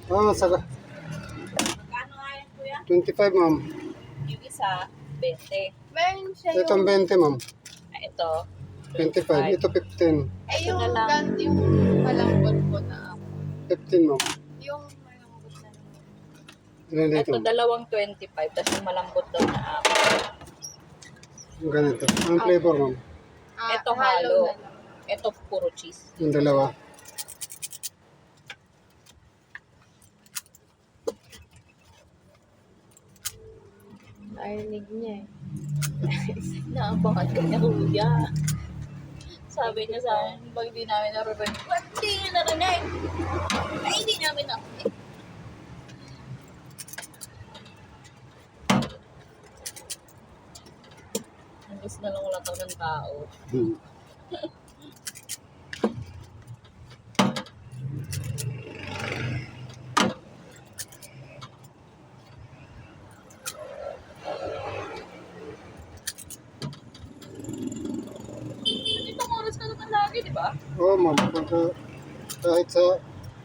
Saka Magkano nga yan, kuya? 25, ma'am. Yung isa, 20. Meron siya Itong yung, 20, ma'am. Ito, 25. Ito 15. yung, na lang. yung malambot po na, 15, ma'am. yung malambot na. Ilan dito? ito dalawang 25, tapos yung malambot daw na apat. Yung ganito. Anong flavor, ma'am? Ito halo. na lang. Ito puro cheese. Yung dalawa. Narinig niya eh. Naabangan ka niya, kuya. Sabi niya sa akin, pag di namin narinig, ba't di niya narinig? Ay, di namin narinig. Imbis na lang wala tao ng tao. Hmm. Itong oras ka naman lagi, di ba? Oo, ma'am. Kahit sa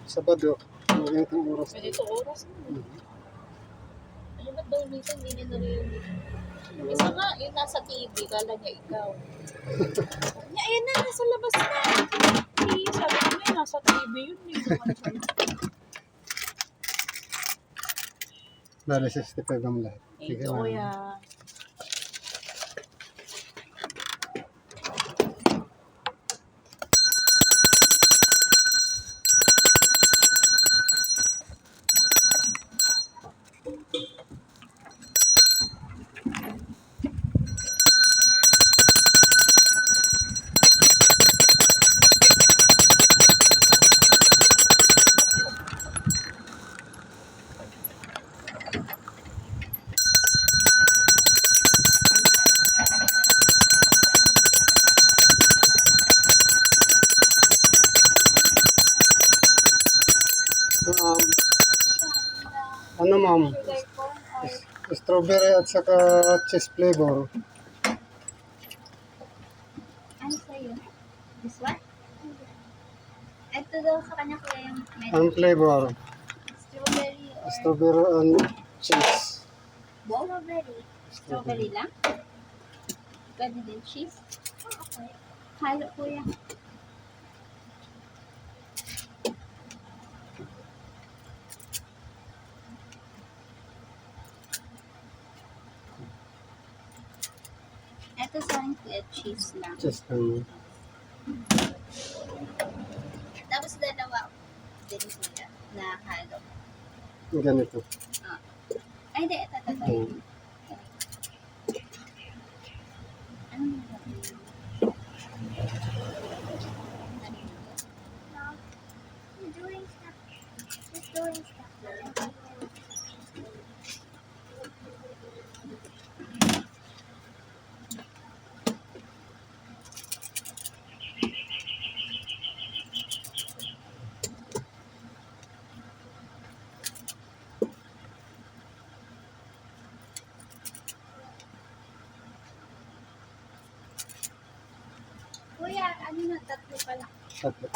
Sabado, ganitong oras. Ganito oras. Ano ba't daw minsan hindi niya narinig? Yung isa nga, yung nasa TV, kala niya ikaw. Niya, ayan na, nasa labas na. Eh, sabi ko na, nasa TV yun. Bale, 65 ang lahat. Sige, Ito, ma'am. kuya. Ano, ma'am? Sugar corn or Strawberry at saka cheese flavor. Ano sa'yo? This one? Ito daw sa kanya kuya yung Ang flavor? strawberry or Strawberry and cheese. strawberry. Strawberry lang? Pwede din cheese? Okay. Halo kuya. Ito sa akin kuya, cheese lang. Cheese lang. Tapos dalawa din kuya na halo. Yung ganito. Ay, hindi. Ito. Hmm. Ano mo ba? Doing stuff. Just doing stuff. Kuya, ano na, tatlo pala. Tatlo.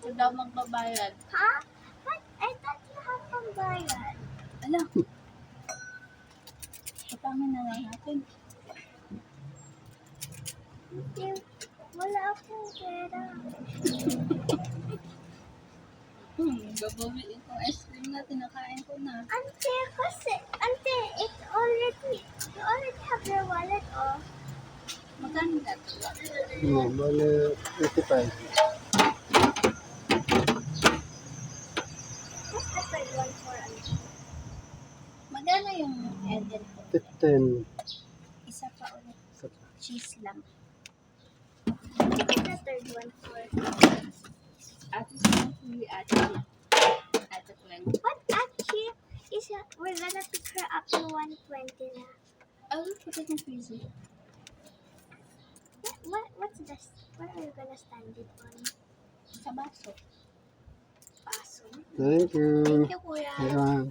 kung daw magbabayad. Ha? What? I thought you have pambayad. Ala. Patangin na lang natin. Hindi, wala akong pera. Babawiin itong ice cream na tinakain ko na. Ante, kasi, ante, it's already, you already have your wallet, oh. Magkano na ito? Bale, 85. What's the third one for, ante? Magkano yung Eden ko? 15. Isa pa ulit. Saka Cheese lang. What's the third one for? Ate Sophie, Ate Ate Gwen. What actually is we're gonna pick her up in 120 na. I will put it in freezer. What's this? Where are you gonna stand it on? Sa baso. Baso? Thank you. Thank you, kuya. Ayan.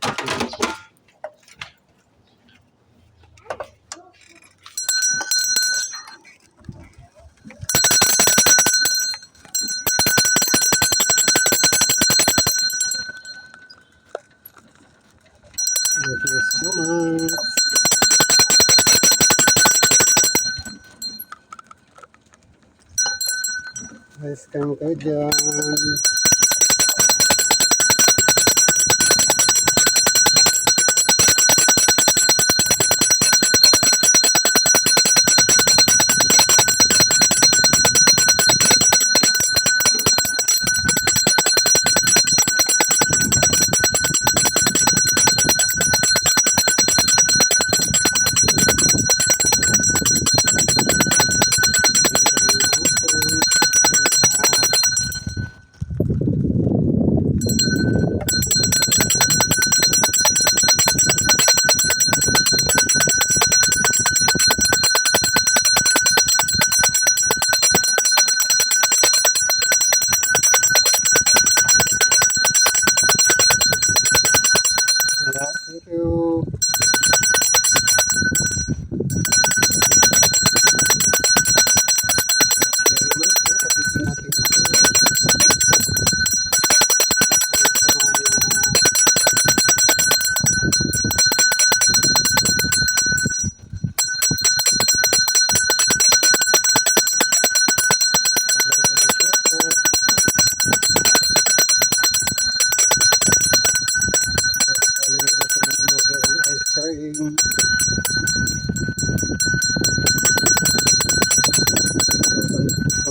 Ice cream kayo dyan. Wala, thank you. Share naman po sa video natin ito. Ay, sa mga like and share po. Galing gusto mo umorder ng ice cream.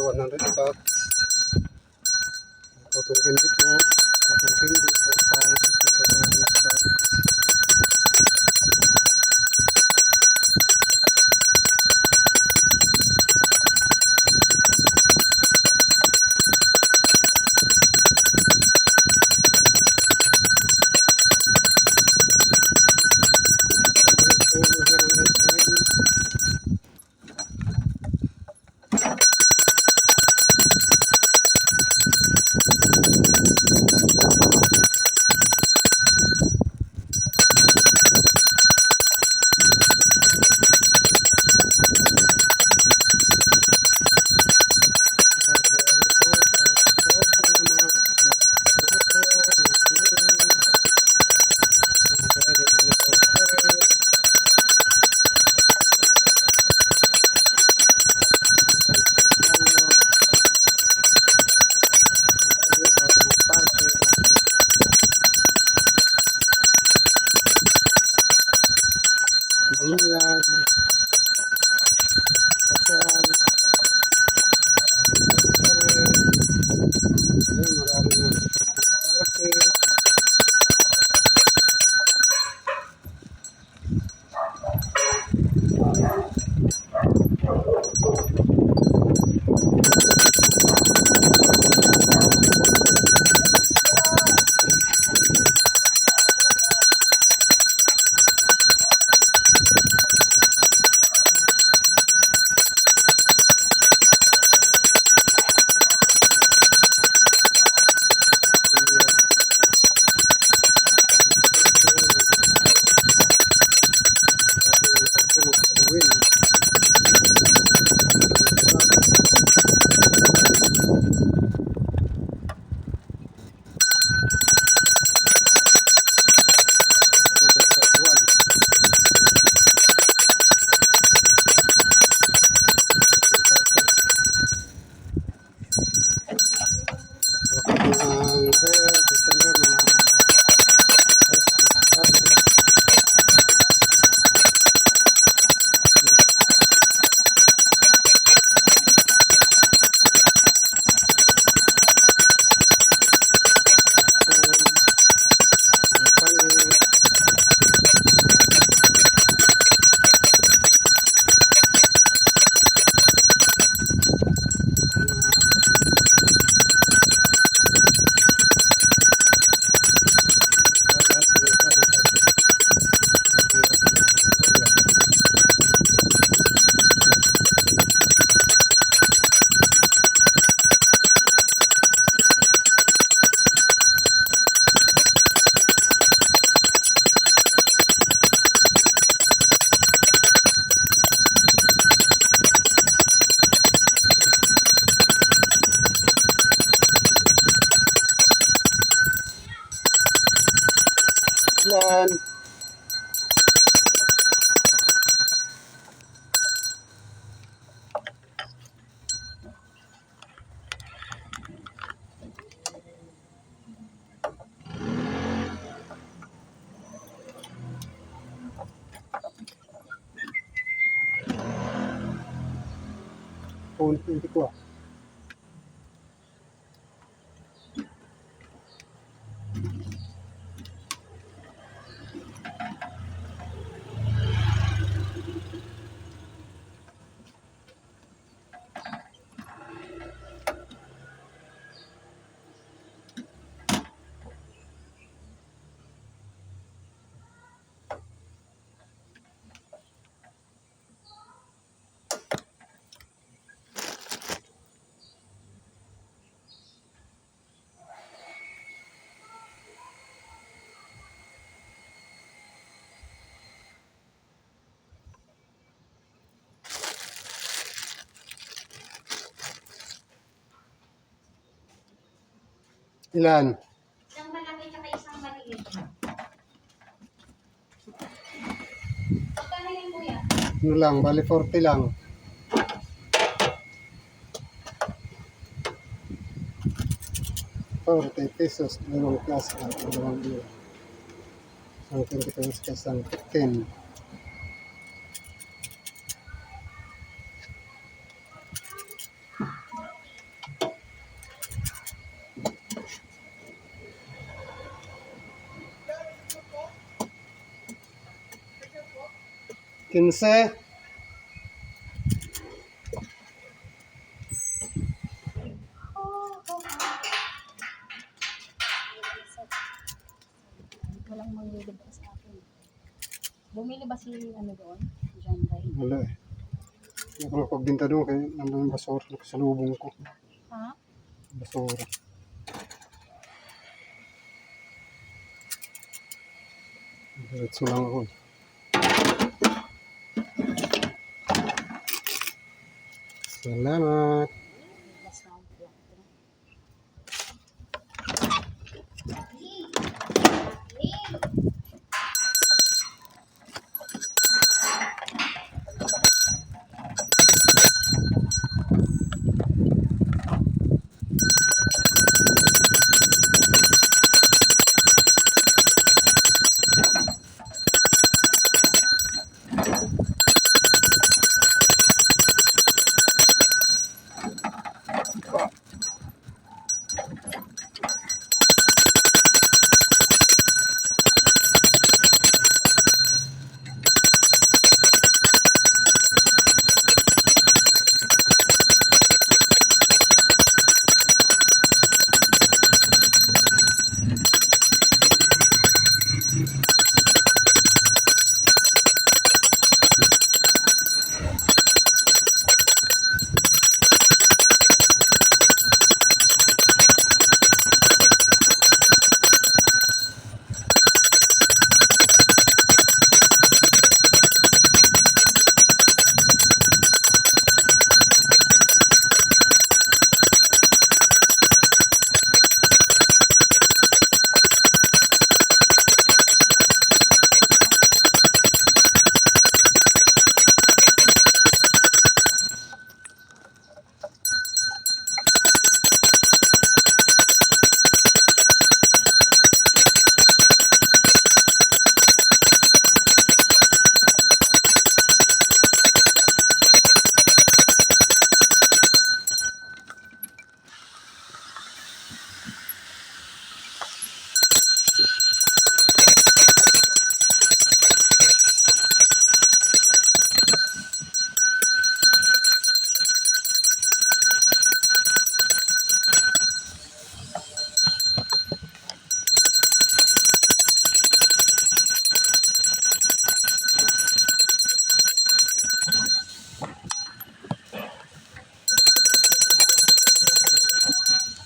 100 bucks. Cotton candy po. Cotton candy po. 5 bucks. Order ng ice cream. cellphone, hindi ko ah. Ilan? Isang malaki tsaka isang maliit. Magkano yun, kuya? Ano lang, bali 40 lang. 40 pesos, dalawang klase at dalawang ulo. Ang 20 pesos ka isang 10. Kinse. Walang mangyayari ba sa akin? Bumili ba si ano doon? John Ray? Wala eh. Hindi ako nakapagbinta doon kaya nandun yung basura sa lubong ko. Ha? Basura. Diretso lang ako. Salamat. Last round po.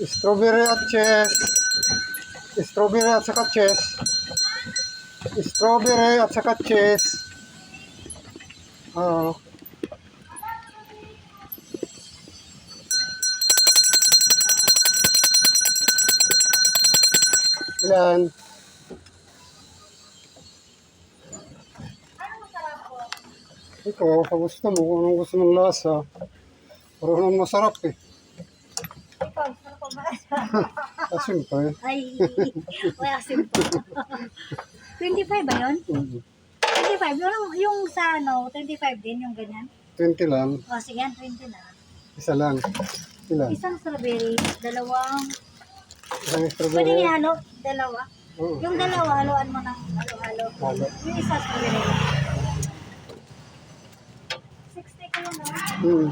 Strawberry at chess. Strawberry at saka chess. Strawberry at saka chess. Oo. Ilan? Ikaw, kung gusto mo, kung anong gusto mong lasa. Parang masarap eh. Ikaw, sarap pa ba? Siyempre. Ay, wala simple. 25 ba yun? 25. Yung sa ano, 25 din, yung ganyan. 20 lang. O, sige yan, 20 na. Isa lang. Ilan? Isang strawberry, dalawang... Isang Pwede strawberry. ihalo, dalawa. Oo. Yung dalawa, haluan mo ng halo-halo. Halo. Yung isa strawberry. 60 ko lang naman. Hmm.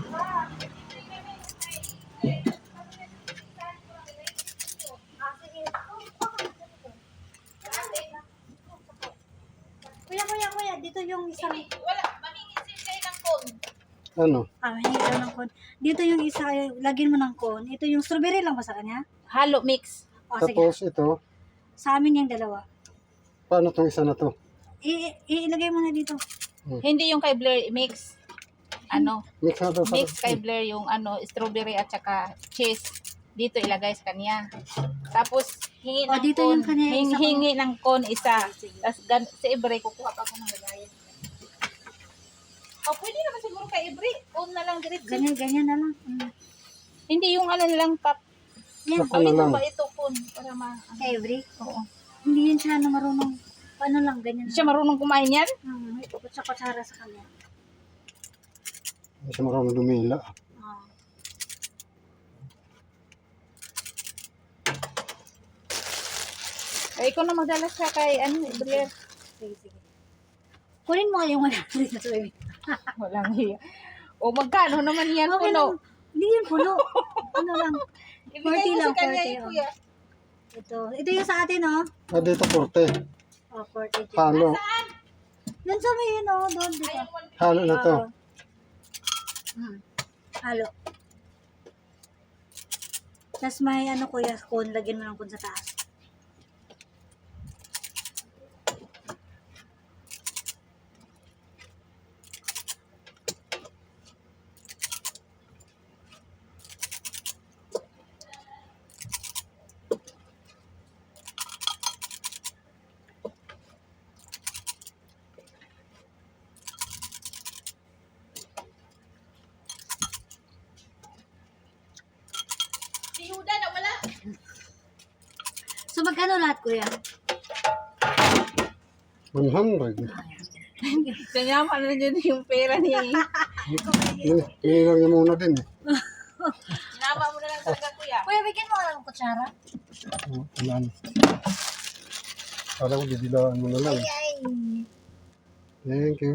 Kuya, dito yung isang... Wala, mamingin kayo ng cone. Ano? Hingi daw ng cone. Dito yung isa, lagyan mo ng cone. Ito yung strawberry lang ba sa kanya? Halo mix. O, sige. Tapos ito, Sa amin yung dalawa. paano tong isa na to? Ilagay mo na dito. Hindi yung kay Blair mix. Ano? Mix na to. Mix kay Blair yung ano, strawberry at saka cheese. Dito ilagay sa kanya. Tapos hingi O, ng dito cone. yung kanya, isa Hingi ng cone isa. Sige. Tapos sa Ibre, kukuha pa ako ng lagayan. O, pwede naman siguro kay Ibre. Cone na lang diretso. Ganyan na lang. Hindi yung ano lang pap. Yan. Ako na Ito lang. ba ito cone? Para ma... Every. Oo. Hindi yun siya na marunong. Paano lang, ganyan Hindi siya marunong kumain yan? May kutsara sa kanya. Hindi siya marunong dumila. Ah. Ay, ikaw na magdala siya kay ano, Ibre. Sige. Kunin mo yung 100 na soy. Walang hiya. O magkano naman yan Okay puno? lang. Hindi yun puno. Ano lang. Ibigay 40 mo lang, sa kanya 40, eh, kuya. Ito yung sa atin, oh. Ah, dito 40. Oh, 40. Halo. Doon sa may yun, oh. Doon, dito. Halo na to. Oo. Halo. Tapos may ano kuya, cone. Lagyan mo ng cone sa taas. Si Yuda na wala. So magkano lahat kuya? 100. Kanya pa na dyan yung pera niya. Hinilang niya muna din eh. Sinama mo na lang talaga kuya. Kuya, bigyan mo ng kutsara. Oh, wala na. Parang didilaan mo na lang. Ay. Thank you.